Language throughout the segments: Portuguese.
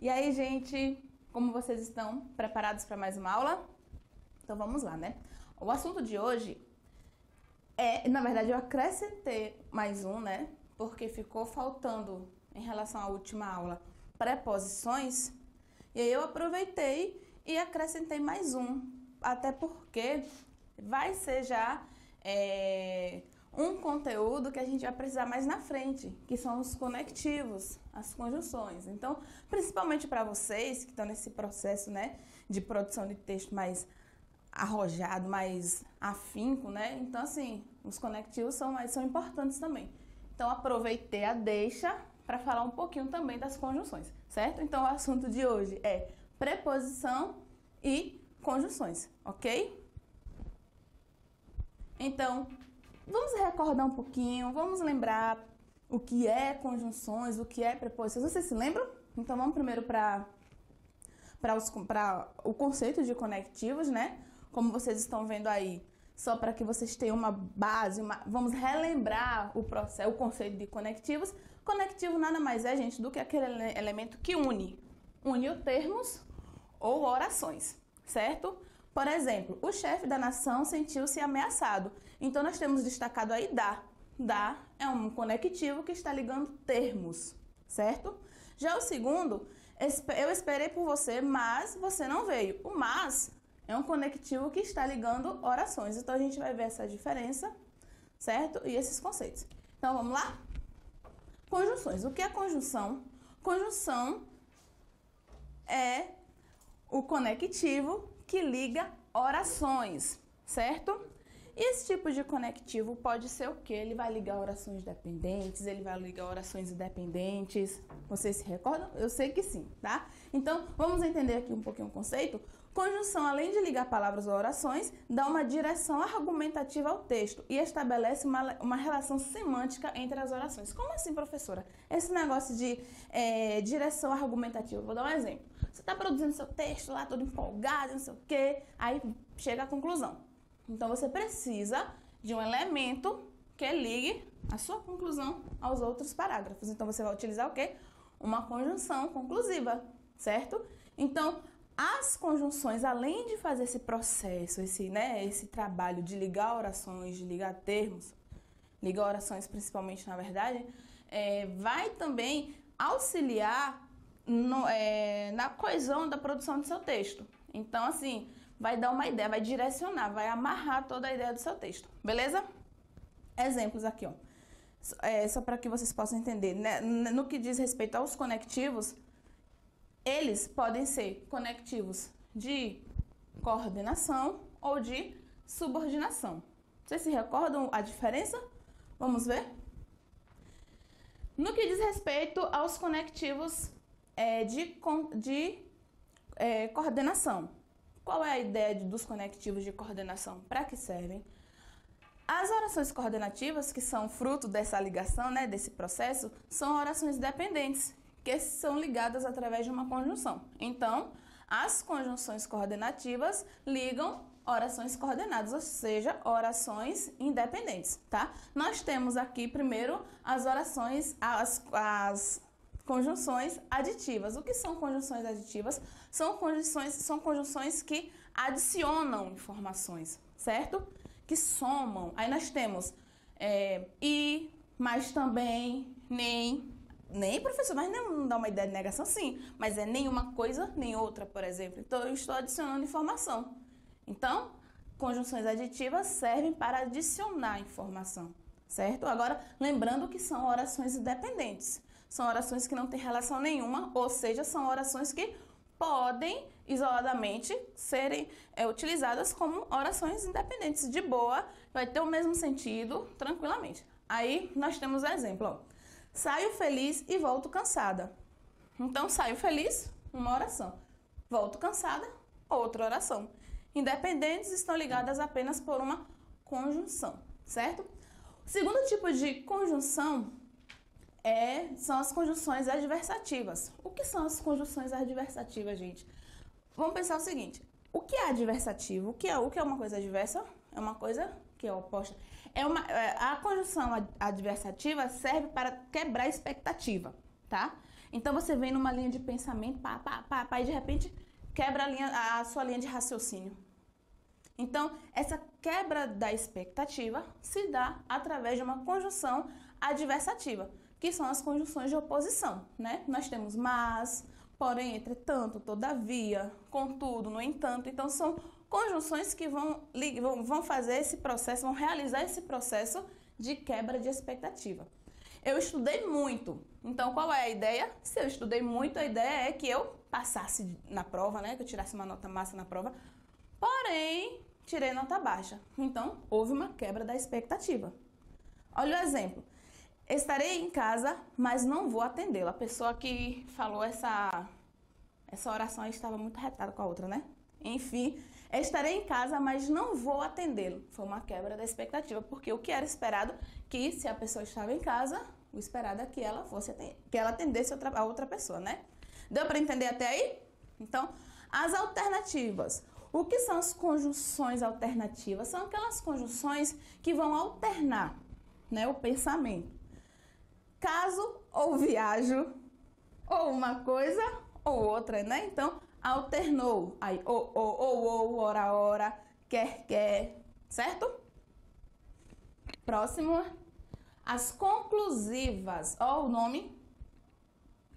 E aí, gente, como vocês estão? Preparados para mais uma aula? Então vamos lá, né? O assunto de hoje na verdade, eu acrescentei mais um, né? Porque ficou faltando em relação à última aula preposições. E aí eu aproveitei e acrescentei mais um. Até porque vai ser já um conteúdo que a gente vai precisar mais na frente, que são os conectivos, as conjunções. Então, principalmente para vocês que estão nesse processo, né, de produção de texto mais arrojado, mais afinco, né? Então, assim, os conectivos são importantes também. Então, aproveitei a deixa para falar um pouquinho também das conjunções, certo? Então, o assunto de hoje é preposição e conjunções, ok? Então, vamos recordar um pouquinho, vamos lembrar o que é conjunções, o que é preposições. Vocês se lembram? Então, vamos primeiro para o conceito de conectivos, né? Como vocês estão vendo aí, só para que vocês tenham uma base, vamos relembrar o conceito de conectivos. Conectivo nada mais é, gente, do que aquele elemento que une termos ou orações, certo? Por exemplo, o chefe da nação sentiu-se ameaçado. Então, nós temos destacado aí da. Da é um conectivo que está ligando termos, certo? Já o segundo, eu esperei por você, mas você não veio. O mas é um conectivo que está ligando orações. Então, a gente vai ver essa diferença, certo? E esses conceitos. Então, vamos lá? Conjunções. O que é conjunção? Conjunção é o conectivo que liga orações, certo? E esse tipo de conectivo pode ser o quê? Ele vai ligar orações dependentes, ele vai ligar orações independentes. Vocês se recordam? Eu sei que sim, tá? Então, vamos entender aqui um pouquinho o conceito. Conjunção, além de ligar palavras ou orações, dá uma direção argumentativa ao texto e estabelece uma relação semântica entre as orações. Como assim, professora? Esse negócio de direção argumentativa, vou dar um exemplo. Você está produzindo seu texto lá, todo empolgado, não sei o quê, aí chega à conclusão. Então, você precisa de um elemento que ligue a sua conclusão aos outros parágrafos. Então, você vai utilizar o quê? Uma conjunção conclusiva, certo? Então, as conjunções, além de fazer esse processo, esse trabalho de ligar orações, de ligar termos, ligar orações principalmente, na verdade, vai também auxiliar na coesão da produção do seu texto. Então, assim, vai dar uma ideia, vai direcionar, vai amarrar toda a ideia do seu texto, beleza? Exemplos aqui, ó. Só para que vocês possam entender, né? No que diz respeito aos conectivos, eles podem ser conectivos de coordenação ou de subordinação. Vocês se recordam a diferença? Vamos ver? No que diz respeito aos conectivos de coordenação, qual é a ideia dos conectivos de coordenação? Para que servem? As orações coordenativas, que são fruto dessa ligação, né, desse processo, são orações dependentes, que são ligadas através de uma conjunção. Então, as conjunções coordenativas ligam orações coordenadas, ou seja, orações independentes, tá? Nós temos aqui primeiro as orações, as conjunções aditivas. O que são conjunções aditivas? São conjunções que adicionam informações, certo? Que somam. Aí nós temos e, mas também, nem, professor, mas não dá uma ideia de negação? Sim, mas é nenhuma coisa, nem outra, por exemplo. Então, eu estou adicionando informação. Então, conjunções aditivas servem para adicionar informação, certo? Agora, lembrando que são orações independentes. São orações que não têm relação nenhuma, ou seja, são orações que podem, isoladamente, serem utilizadas como orações independentes. De boa, vai ter o mesmo sentido, tranquilamente. Aí, nós temos o exemplo, ó. Saio feliz e volto cansada. Então, saio feliz, uma oração. Volto cansada, outra oração. Independentes estão ligadas apenas por uma conjunção, certo? O segundo tipo de conjunção são as conjunções adversativas. O que são as conjunções adversativas, gente? Vamos pensar o seguinte. O que é adversativo? O que é uma coisa adversa? É uma coisa que é oposta. A conjunção adversativa serve para quebrar a expectativa, tá? Então você vem numa linha de pensamento, pá, pá, pá, pá, e de repente quebra a sua linha de raciocínio. Então, essa quebra da expectativa se dá através de uma conjunção adversativa, que são as conjunções de oposição, né? Nós temos mas, porém, entretanto, todavia, contudo, no entanto. Então, são conjunções que vão fazer esse processo, vão realizar esse processo de quebra de expectativa. Eu estudei muito, então qual é a ideia? Se eu estudei muito, a ideia é que eu passasse na prova, né? Que eu tirasse uma nota massa na prova, porém, tirei nota baixa. Então, houve uma quebra da expectativa. Olha o exemplo. Estarei em casa, mas não vou atendê-lo. A pessoa que falou essa oração aí estava muito retada com a outra, né? Enfim, estarei em casa, mas não vou atendê-lo. Foi uma quebra da expectativa, porque o que era esperado, que se a pessoa estava em casa, o esperado é que ela atendesse a outra pessoa, né? Deu para entender até aí? Então, as alternativas. O que são as conjunções alternativas? São aquelas conjunções que vão alternar, né, o pensamento. Caso ou viajo, ou uma coisa ou outra, né? Então, alternou. Aí, ou, ora, quer, certo? Próximo. As conclusivas. Ó, o nome.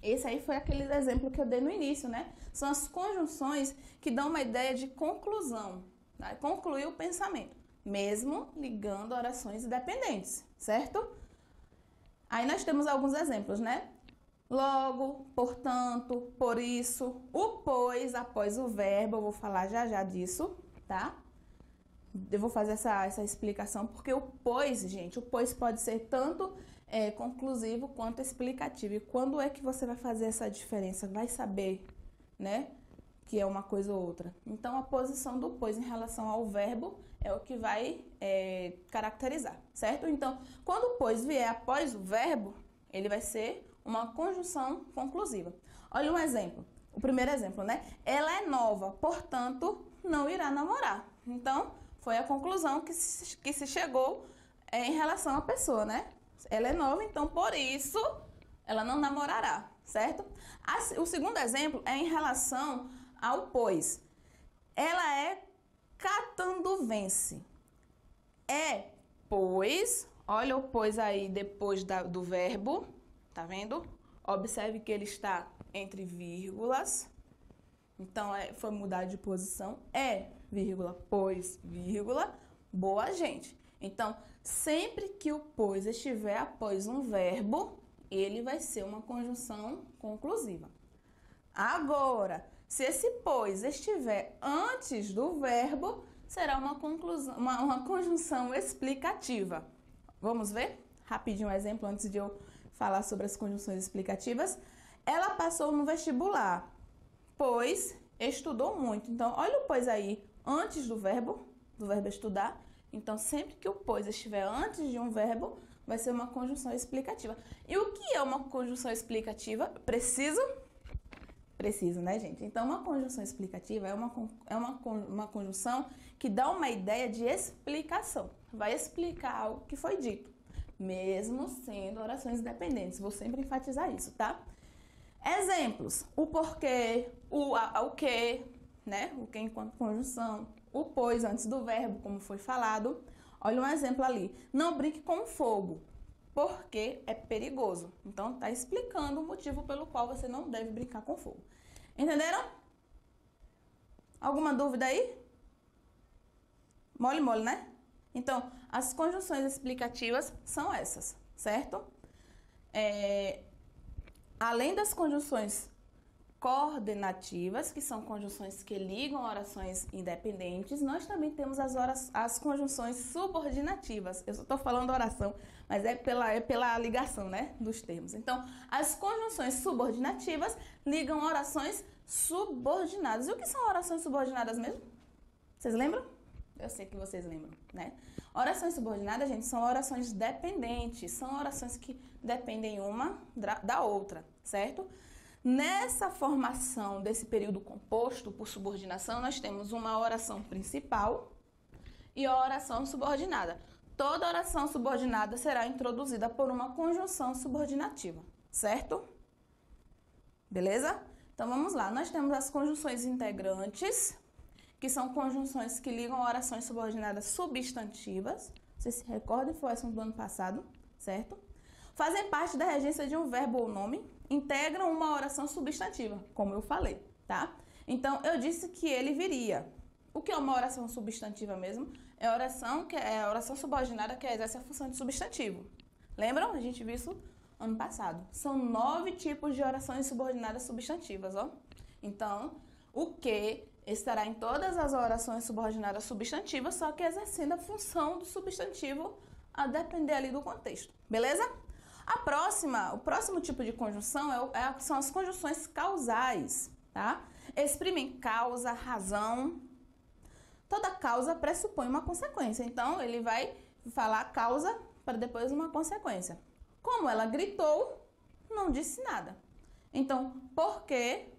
Esse aí foi aquele exemplo que eu dei no início, né? São as conjunções que dão uma ideia de conclusão, tá? Concluir o pensamento, mesmo ligando orações independentes, certo? Aí nós temos alguns exemplos, né? Logo, portanto, por isso, o pois após o verbo, eu vou falar já disso, tá? Eu vou fazer essa explicação, porque o pois, gente, o pois pode ser tanto conclusivo quanto explicativo. E quando é que você vai fazer essa diferença? Vai saber, né, que é uma coisa ou outra. Então, a posição do pois em relação ao verbo é o que vai caracterizar, certo? Então, quando o pois vier após o verbo, ele vai ser uma conjunção conclusiva. Olha um exemplo. O primeiro exemplo, né? Ela é nova, portanto, não irá namorar. Então, foi a conclusão que se chegou em relação à pessoa, né? Ela é nova, então, por isso, ela não namorará, certo? O segundo exemplo é em relação ao pois. Ela é catanduvense. É, pois, olha o pois aí depois do verbo, tá vendo? Observe que ele está entre vírgulas. Então, foi mudar de posição. Vírgula, pois, vírgula, boa gente. Então, sempre que o pois estiver após um verbo, ele vai ser uma conjunção conclusiva. Agora, se esse pois estiver antes do verbo, será uma conjunção explicativa. Vamos ver? Rapidinho um exemplo antes de eu falar sobre as conjunções explicativas. Ela passou no vestibular, pois estudou muito. Então, olha o pois aí antes do verbo estudar. Então, sempre que o pois estiver antes de um verbo, vai ser uma conjunção explicativa. E o que é uma conjunção explicativa? Preciso, né, gente? Então, uma conjunção explicativa é uma conjunção que dá uma ideia de explicação. Vai explicar algo que foi dito, mesmo sendo orações independentes. Vou sempre enfatizar isso, tá? Exemplos. O porquê, o que, né? O que enquanto conjunção. O pois antes do verbo, como foi falado. Olha um exemplo ali. Não brinque com fogo, porque é perigoso. Então, tá explicando o motivo pelo qual você não deve brincar com fogo. Entenderam? Alguma dúvida aí? Mole, né? Então, as conjunções explicativas são essas, certo? Além das conjunções coordenativas, que são conjunções que ligam orações independentes, nós também temos as conjunções subordinativas. Eu só estou falando oração, mas é pela ligação, né, dos termos. Então, as conjunções subordinativas ligam orações subordinadas. E o que são orações subordinadas mesmo? Vocês lembram? Eu sei que vocês lembram, né? Orações subordinadas, gente, são orações dependentes, são orações que dependem uma da outra, certo? Nessa formação desse período composto por subordinação, nós temos uma oração principal e a oração subordinada. Toda oração subordinada será introduzida por uma conjunção subordinativa, certo? Beleza? Então vamos lá. Nós temos as conjunções integrantes, que são conjunções que ligam orações subordinadas substantivas. Vocês se recordam, foi o assunto do ano passado, certo? Fazem parte da regência de um verbo ou nome, integram uma oração substantiva, como eu falei, tá? Então, eu disse que ele viria. O que é uma oração substantiva mesmo? É a oração subordinada que exerce a função de substantivo. Lembram? A gente viu isso ano passado. São 9 tipos de orações subordinadas substantivas, ó. Então, o que estará em todas as orações subordinadas substantivas, só que exercendo a função do substantivo a depender ali do contexto. Beleza? O próximo tipo de conjunção são as conjunções causais, tá? Exprimem causa, razão. Toda causa pressupõe uma consequência, então ele vai falar causa para depois uma consequência. Como ela gritou, não disse nada. Então, porque,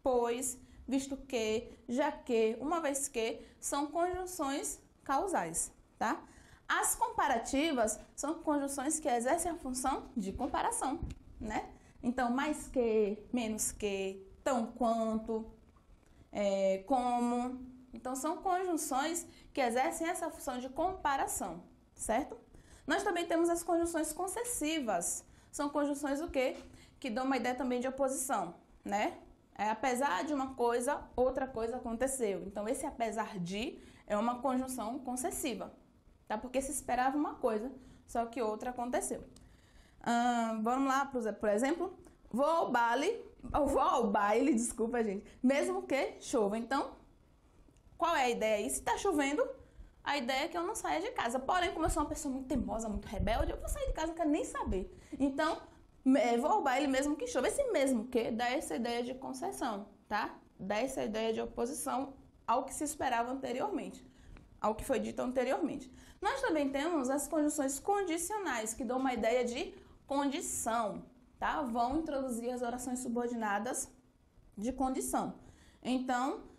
pois, visto que, já que, uma vez que, são conjunções causais, tá? As comparativas são conjunções que exercem a função de comparação, né? Então, mais que, menos que, tão quanto, como. Então, são conjunções que exercem essa função de comparação, certo? Nós também temos as conjunções concessivas. São conjunções o quê? Que dão uma ideia também de oposição, né? Apesar de uma coisa, outra coisa aconteceu. Então, esse apesar de é uma conjunção concessiva, tá? Porque se esperava uma coisa, só que outra aconteceu. Vamos lá, por exemplo, vou ao baile, desculpa, gente, mesmo que chova. Então, qual é a ideia aí? Se está chovendo, a ideia é que eu não saia de casa. Porém, como eu sou uma pessoa muito teimosa, muito rebelde, eu vou sair de casa, não quero nem saber. Então, vou ao baile mesmo que chova. Esse mesmo que dá essa ideia de concessão, tá? Dá essa ideia de oposição ao que se esperava anteriormente, ao que foi dito anteriormente. Nós também temos as conjunções condicionais, que dão uma ideia de condição, tá? Vão introduzir as orações subordinadas de condição. Então,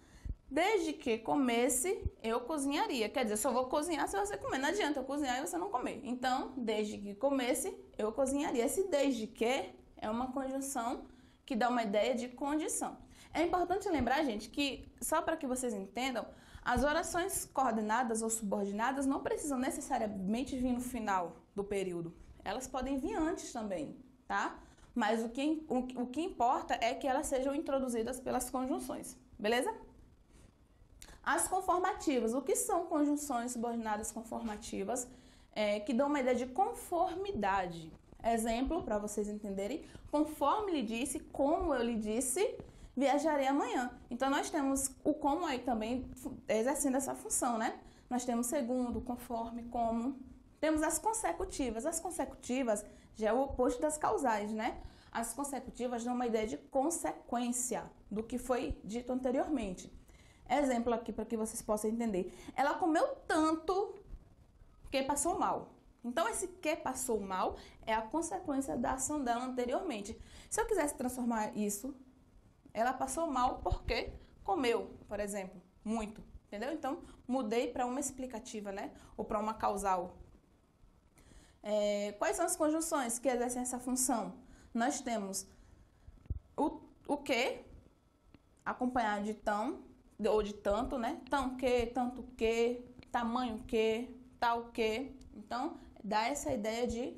desde que comesse, eu cozinharia. Quer dizer, eu só vou cozinhar se você comer. Não adianta eu cozinhar e você não comer. Então, desde que comesse, eu cozinharia. Esse desde que é uma conjunção que dá uma ideia de condição. É importante lembrar, gente, que, só para que vocês entendam, as orações coordenadas ou subordinadas não precisam necessariamente vir no final do período. Elas podem vir antes também, tá? Mas o que importa é que elas sejam introduzidas pelas conjunções, beleza? As conformativas. O que são conjunções subordinadas conformativas? Que dão uma ideia de conformidade. Exemplo, para vocês entenderem, conforme lhe disse, como eu lhe disse, viajarei amanhã. Então, nós temos o como aí também exercendo essa função, né? Nós temos segundo, conforme, como. Temos as consecutivas. As consecutivas já é o oposto das causais, né? As consecutivas dão uma ideia de consequência do que foi dito anteriormente. Exemplo aqui para que vocês possam entender. Ela comeu tanto que passou mal. Então, esse que passou mal é a consequência da ação dela anteriormente. Se eu quisesse transformar isso, ela passou mal porque comeu, por exemplo, muito. Entendeu? Então, mudei para uma explicativa, né? Ou para uma causal. Quais são as conjunções que exercem essa função? Nós temos o que, acompanhado de tão, ou de tanto, né? Tão que, tanto que, tamanho que, tal que. Então, dá essa ideia de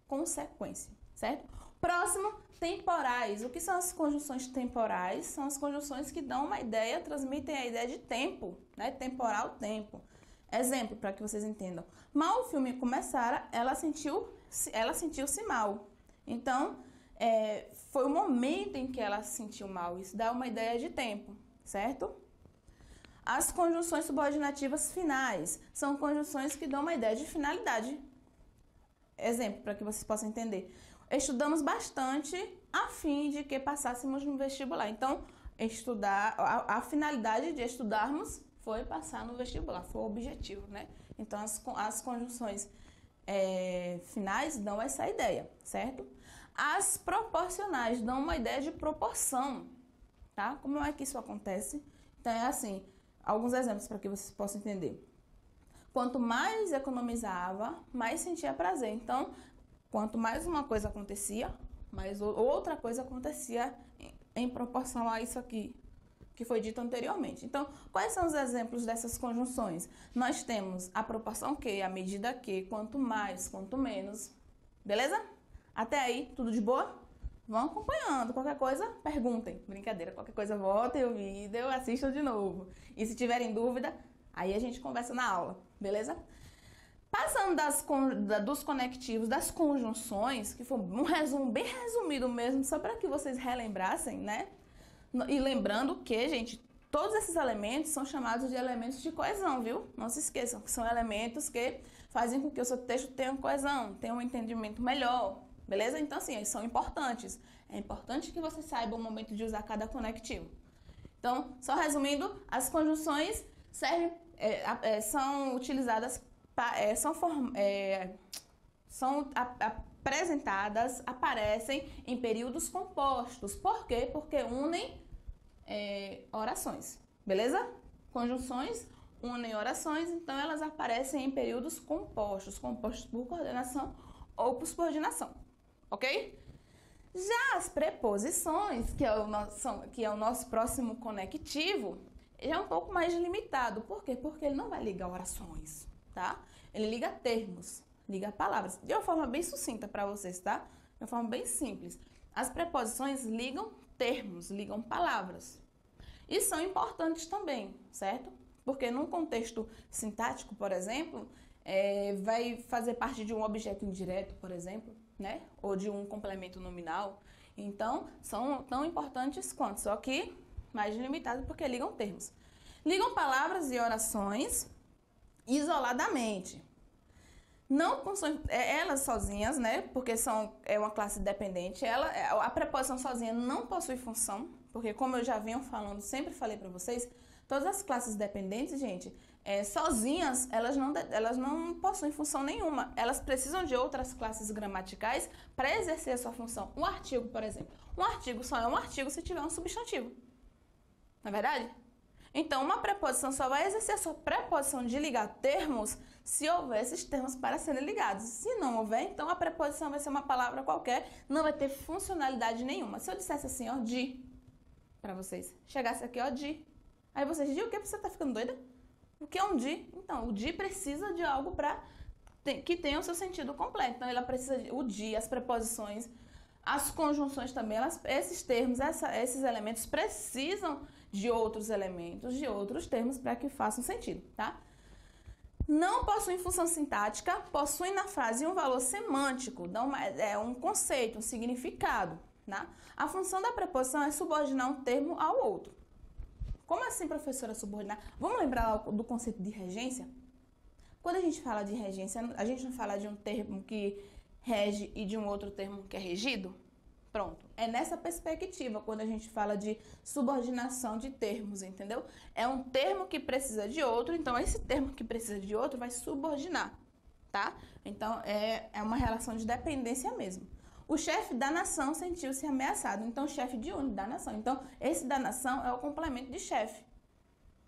consequência, certo? Próximo, temporais. O que são as conjunções temporais? São as conjunções que dão uma ideia, transmitem a ideia de tempo, né? Temporal, tempo. Exemplo, para que vocês entendam. Mal o filme começara, ela sentiu-se mal. Então, foi o momento em que ela se sentiu mal. Isso dá uma ideia de tempo, certo? As conjunções subordinativas finais são conjunções que dão uma ideia de finalidade. Exemplo, para que vocês possam entender. Estudamos bastante a fim de que passássemos no vestibular. Então, a finalidade de estudarmos foi passar no vestibular, foi o objetivo, né? Então, as conjunções finais dão essa ideia, certo? As proporcionais dão uma ideia de proporção, tá? Como é que isso acontece? Então, é assim, alguns exemplos para que vocês possam entender. Quanto mais economizava, mais sentia prazer. Então, quanto mais uma coisa acontecia, mas outra coisa acontecia em proporção a isso aqui, que foi dito anteriormente. Então, quais são os exemplos dessas conjunções? Nós temos a proporção que, a medida que, quanto mais, quanto menos. Beleza? Até aí, tudo de boa? Vão acompanhando. Qualquer coisa, perguntem. Brincadeira, qualquer coisa, voltem o vídeo, assistam de novo. E se tiverem dúvida, aí a gente conversa na aula. Beleza? Passando dos conectivos, das conjunções, que foi um resumo bem resumido mesmo, só para que vocês relembrassem, né? E lembrando que, gente, todos esses elementos são chamados de elementos de coesão, viu? Não se esqueçam que são elementos que fazem com que o seu texto tenha coesão, tenha um entendimento melhor, beleza? Então, assim, eles são importantes. É importante que você saiba o momento de usar cada conectivo. Então, só resumindo, as conjunções são utilizadas, são apresentadas, aparecem em períodos compostos. Por quê? Porque unem orações, beleza? Conjunções unem orações, então elas aparecem em períodos compostos por coordenação ou por subordinação, ok? Já as preposições, que é o nosso próximo conectivo, já é um pouco mais limitado. Por quê? Porque ele não vai ligar orações, tá? Ele liga termos, liga palavras, de uma forma bem sucinta para vocês, tá? De uma forma bem simples. As preposições ligam termos, ligam palavras. E são importantes também, certo? Porque num contexto sintático, por exemplo, vai fazer parte de um objeto indireto, por exemplo, né? Ou de um complemento nominal. Então, são tão importantes quanto, só que mais limitados porque ligam termos. Ligam palavras e orações isoladamente. Não possuem, elas sozinhas, né? Porque é uma classe dependente. A preposição sozinha não possui função, porque como eu já venho falando, sempre falei para vocês, todas as classes dependentes, gente, sozinhas, elas não possuem função nenhuma. Elas precisam de outras classes gramaticais para exercer a sua função. Um artigo, por exemplo. Um artigo só é um artigo se tiver um substantivo. Não é verdade? Então, uma preposição só vai exercer a sua preposição de ligar termos se houver esses termos para serem ligados. Se não houver, então a preposição vai ser uma palavra qualquer, não vai ter funcionalidade nenhuma. Se eu dissesse assim, ó, de, para vocês, chegasse aqui, ó, de, aí vocês dizem, o que? Você tá ficando doida? O que é um de? Então, o de precisa de algo que tenha o seu sentido completo. Então, ela precisa o de, as preposições, as conjunções também, esses termos, esses elementos precisam de outros elementos, de outros termos para que façam sentido, tá? Não possuem função sintática, possuem na frase um valor semântico, dão um conceito, um significado, tá? A função da preposição é subordinar um termo ao outro. Como assim, professora, subordinar? Vamos lembrar do conceito de regência? Quando a gente fala de regência, a gente não fala de um termo que rege e de um outro termo que é regido? Pronto, é nessa perspectiva quando a gente fala de subordinação de termos, entendeu? É um termo que precisa de outro, então esse termo que precisa de outro vai subordinar, tá? Então é uma relação de dependência mesmo. O chefe da nação sentiu-se ameaçado, então chefe de onde? Da nação. Então esse da nação é o complemento de chefe,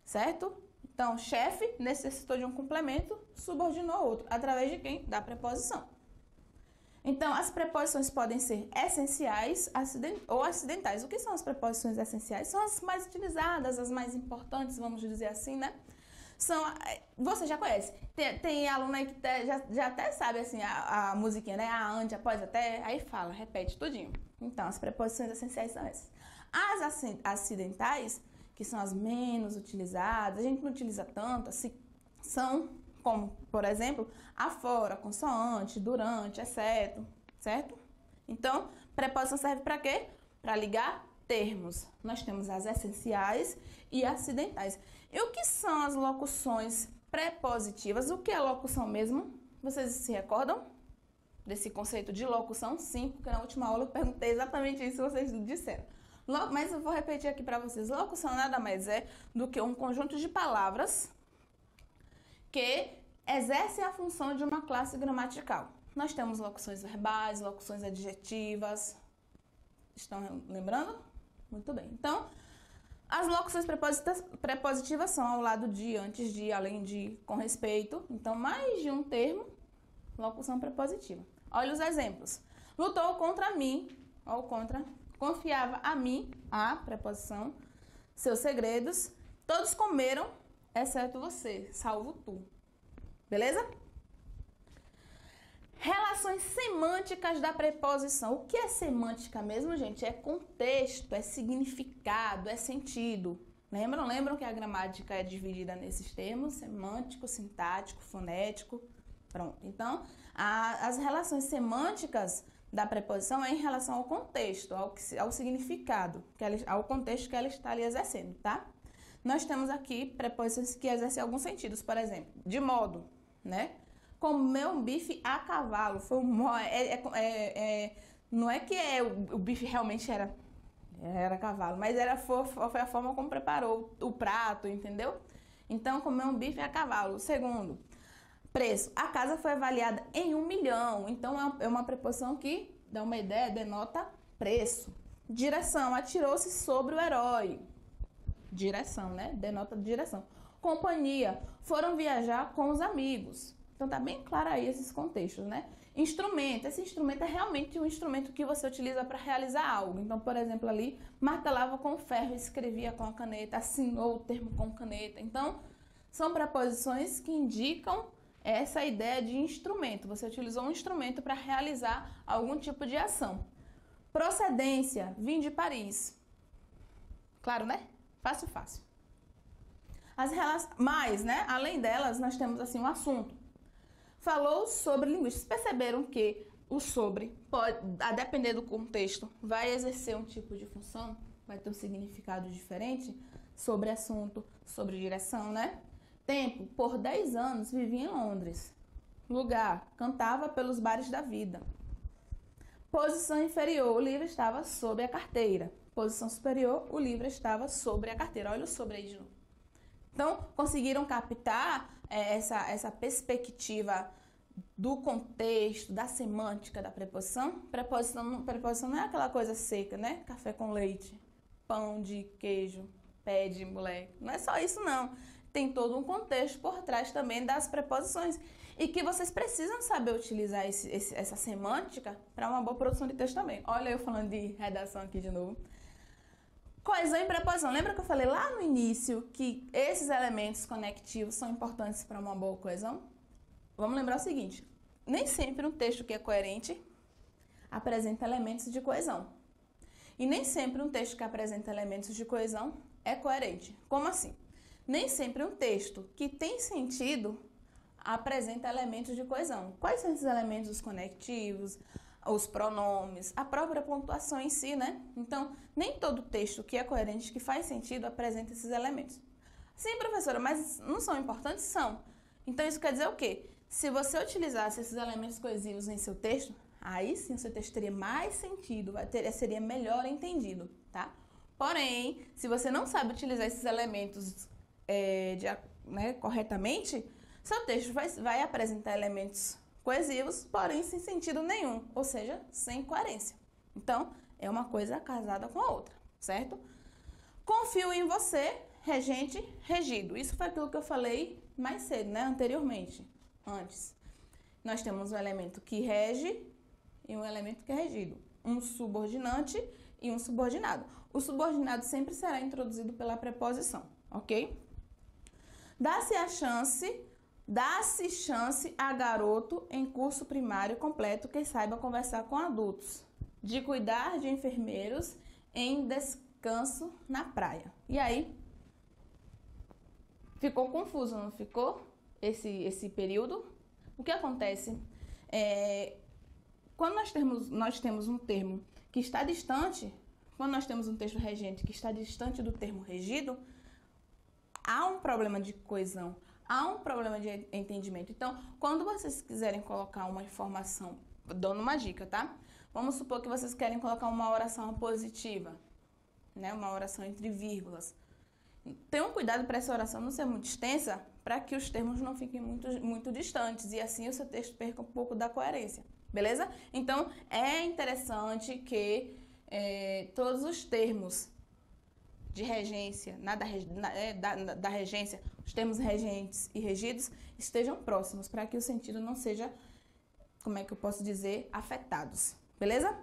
certo? Então chefe necessitou de um complemento, subordinou outro, através de quem? Da preposição. Então, as preposições podem ser essenciais ou acidentais. O que são as preposições essenciais? São as mais utilizadas, as mais importantes, vamos dizer assim, né? Você já conhece. Tem aluno aí que já até sabe, assim, a musiquinha, né? A ante, após, até, aí fala, repete tudinho. Então, as preposições essenciais são essas. As acidentais, que são as menos utilizadas, a gente não utiliza tanto, assim, são... como, por exemplo, afora, consoante, durante, exceto, certo? Então, preposição serve para quê? Para ligar termos. Nós temos as essenciais e acidentais. E o que são as locuções prepositivas? O que é locução mesmo? Vocês se recordam desse conceito de locução? Sim, porque na última aula eu perguntei exatamente isso que vocês disseram. Mas eu vou repetir aqui para vocês. Locução nada mais é do que um conjunto de palavras que exercem a função de uma classe gramatical. Nós temos locuções verbais, locuções adjetivas. Estão lembrando? Muito bem. Então, as locuções prepositivas são ao lado de, antes de, além de, com respeito. Então, mais de um termo, locução prepositiva. Olha os exemplos. Lutou contra mim, Ou contra, confiava a mim, a preposição, seus segredos. Todos comeram, exceto você, salvo tu. Beleza? Relações semânticas da preposição. O que é semântica mesmo, gente? É contexto, é significado, é sentido. Lembram que a gramática é dividida nesses termos? Semântico, sintático, fonético. Pronto. Então, as relações semânticas da preposição é em relação ao contexto, ao significado, ao contexto que ela está ali exercendo, tá? Nós temos aqui preposições que exercem alguns sentidos, por exemplo, de modo, né? Comer um bife a cavalo. Foi não é que o bife realmente era cavalo, mas foi a forma como preparou o prato, entendeu? Então, comer um bife a cavalo. Segundo, preço. A casa foi avaliada em 1 milhão. Então, é uma preposição que dá uma ideia, denota preço. Direção. Atirou-se sobre o herói. Direção, né? Denota direção. Companhia. Foram viajar com os amigos. Então, tá bem claro aí esses contextos, né? Instrumento. Esse instrumento é realmente um instrumento que você utiliza para realizar algo. Então, por exemplo, ali, martelava com ferro, escrevia com a caneta, assinou o termo com caneta. Então, são preposições que indicam essa ideia de instrumento. Você utilizou um instrumento para realizar algum tipo de ação. Procedência. Vim de Paris. Claro, né? Fácil, fácil. Mas, né? Além delas, nós temos assim um assunto. Falou sobre linguística. Vocês perceberam que o sobre, pode, a depender do contexto, vai exercer um tipo de função, vai ter um significado diferente sobre assunto, sobre direção, né? Tempo, por 10 anos vivi em Londres. Lugar, cantava pelos bares da vida. Posição inferior, o livro estava sobre a carteira. Posição superior, o livro estava sobre a carteira. Olha o sobre aí de novo. Então, conseguiram captar essa perspectiva do contexto, da semântica da preposição? Preposição não é aquela coisa seca, né? Café com leite, pão de queijo, pé de moleque. Não é só isso, não. Tem todo um contexto por trás também das preposições. E que vocês precisam saber utilizar essa semântica para uma boa produção de texto também. Olha eu falando de redação aqui de novo. Coesão e preposição. Lembra que eu falei lá no início que esses elementos conectivos são importantes para uma boa coesão? Vamos lembrar o seguinte, nem sempre um texto que é coerente apresenta elementos de coesão. E nem sempre um texto que apresenta elementos de coesão é coerente. Como assim? Nem sempre um texto que tem sentido apresenta elementos de coesão. Quais são esses elementos? Os conectivos, os pronomes, a própria pontuação em si, né? Então, nem todo texto que é coerente, que faz sentido, apresenta esses elementos. Sim, professora, mas não são importantes? São. Então, isso quer dizer o quê? Se você utilizasse esses elementos coesivos em seu texto, aí sim o seu texto teria mais sentido, seria melhor entendido, tá? Porém, se você não sabe utilizar esses elementos corretamente, seu texto vai apresentar elementos coesivos, porém sem sentido nenhum, ou seja, sem coerência. Então, é uma coisa casada com a outra, certo? Confio em você, regente, regido. Isso foi aquilo que eu falei mais cedo, né? Antes. Nós temos um elemento que rege e um elemento que é regido. Um subordinante e um subordinado. O subordinado sempre será introduzido pela preposição, ok? Dá-se chance a garoto em curso primário completo que saiba conversar com adultos, de cuidar de enfermeiros em descanso na praia. E aí? Ficou confuso, não ficou? Esse período? O que acontece? Quando nós temos um termo que está distante, quando nós temos um texto regente que está distante do termo regido, há um problema de coesão, há um problema de entendimento. Então, quando vocês quiserem colocar uma informação, dando uma dica, tá? Vamos supor que vocês querem colocar uma oração positiva, né? Uma oração entre vírgulas. Tenham cuidado para essa oração não ser muito extensa, para que os termos não fiquem muito distantes e assim o seu texto perca um pouco da coerência, beleza? Então, é interessante que todos os termos de regência, da regência, os termos regentes e regidos estejam próximos, para que o sentido não seja, como é que eu posso dizer, afetados, beleza?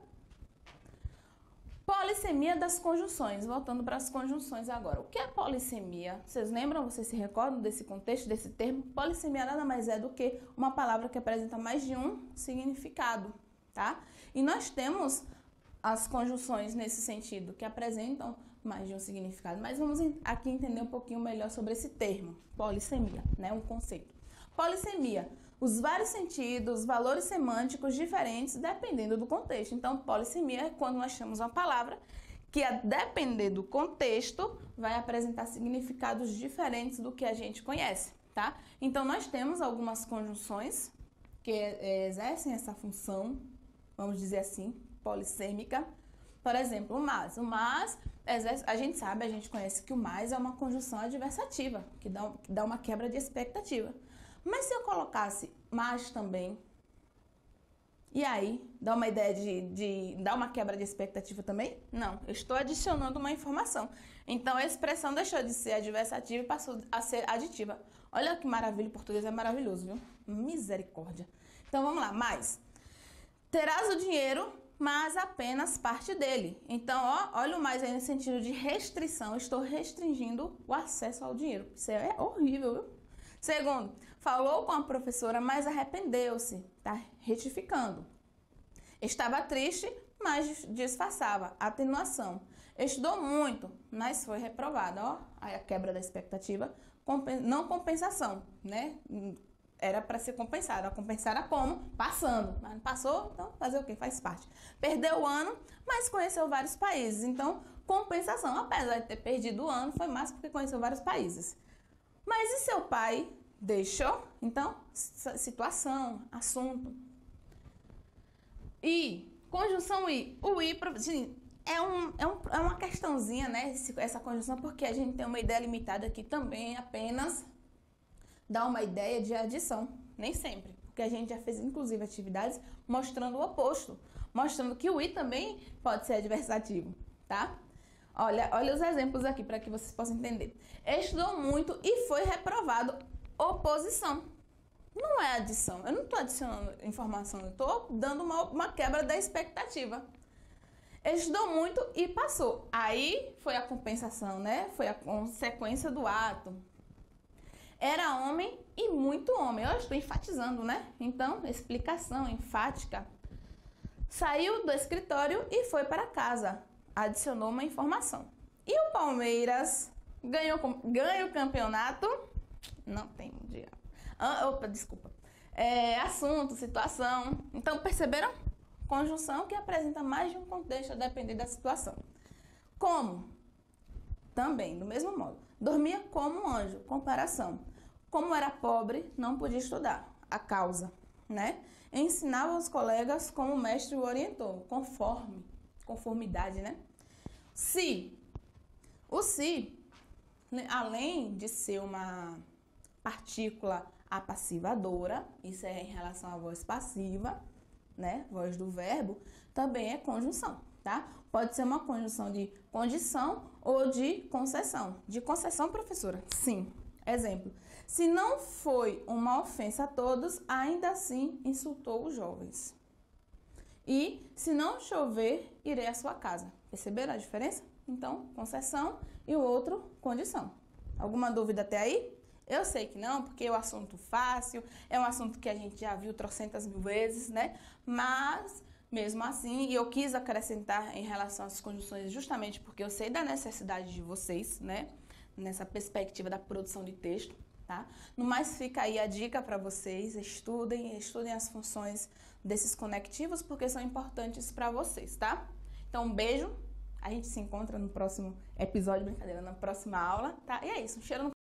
Polissemia das conjunções. Voltando para as conjunções agora. O que é polissemia? Vocês lembram? Vocês se recordam desse contexto, desse termo? Polissemia nada mais é do que uma palavra que apresenta mais de um significado, tá? E nós temos as conjunções nesse sentido, que apresentam mais de um significado. Mas vamos aqui entender um pouquinho melhor sobre esse termo, polissemia, né? Um conceito. Polissemia, os vários sentidos, valores semânticos diferentes dependendo do contexto. Então, polissemia é quando nós temos uma palavra que, a depender do contexto, vai apresentar significados diferentes do que a gente conhece, tá? Então, nós temos algumas conjunções que exercem essa função, vamos dizer assim, polissêmica. Por exemplo, o mas. O mas, a gente conhece que o mas é uma conjunção adversativa, que dá uma quebra de expectativa. Mas se eu colocasse mas também, e aí, dá uma ideia de dar uma quebra de expectativa também? Não, eu estou adicionando uma informação. Então, a expressão deixou de ser adversativa e passou a ser aditiva. Olha que maravilha, o português é maravilhoso, viu? Misericórdia. Então, vamos lá, mais. Terás o dinheiro, mas apenas parte dele. Então, olha o mais aí no sentido de restrição. Estou restringindo o acesso ao dinheiro. Isso é horrível, viu? Segundo, falou com a professora, mas arrependeu-se. Tá retificando. Estava triste, mas disfarçava. Atenuação. Estudou muito, mas foi reprovado. Aí a quebra da expectativa. Não compensação, né? Era para ser compensada. Compensar era como? Passando. Mas não passou, então fazer o quê? Faz parte. Perdeu o ano, mas conheceu vários países. Então, compensação. Apesar de ter perdido o ano, foi mais porque conheceu vários países. Mas e seu pai deixou? Então, situação, assunto. E, conjunção i. O i, é uma questãozinha, né? Essa conjunção, porque a gente tem uma ideia limitada aqui também, apenas dá uma ideia de adição. Nem sempre. Porque a gente já fez, inclusive, atividades mostrando o oposto. Mostrando que o i também pode ser adversativo, tá? Olha os exemplos aqui para que vocês possam entender. Estudou muito e foi reprovado. Oposição. Não é adição. Eu não estou adicionando informação, eu estou dando uma quebra da expectativa. Estudou muito e passou. Aí foi a compensação, né? Foi a consequência do ato. Era homem e muito homem. Eu estou enfatizando, né? Então, explicação enfática. Saiu do escritório e foi para casa. Adicionou uma informação. E o Palmeiras ganha o campeonato? Não tem dia. Desculpa. Assunto, situação. Então, perceberam? Conjunção que apresenta mais de um contexto a depender da situação. Como? Também, do mesmo modo. Dormia como um anjo. Comparação. Como era pobre, não podia estudar. A causa, né? Ensinava aos colegas como o mestre o orientou. Conformidade, né? Se. O se, além de ser uma partícula apassivadora, isso é em relação à voz passiva, né? Voz do verbo, também é conjunção, tá? Pode ser uma conjunção de condição ou de concessão. De concessão, professora? Sim. Exemplo. Se não foi uma ofensa a todos, ainda assim insultou os jovens. E, se não chover, irei à sua casa. Perceberam a diferença? Então, concessão e o outro, condição. Alguma dúvida até aí? Eu sei que não, porque é um assunto fácil, é um assunto que a gente já viu trocentas mil vezes, né? Mas, mesmo assim, eu quis acrescentar em relação às conjunções justamente porque eu sei da necessidade de vocês, né? Nessa perspectiva da produção de texto, tá? No mais, fica aí a dica para vocês, estudem as funções desses conectivos, porque são importantes para vocês, tá? Então, um beijo, a gente se encontra no próximo episódio, brincadeira, na próxima aula, tá? E é isso, um cheiro no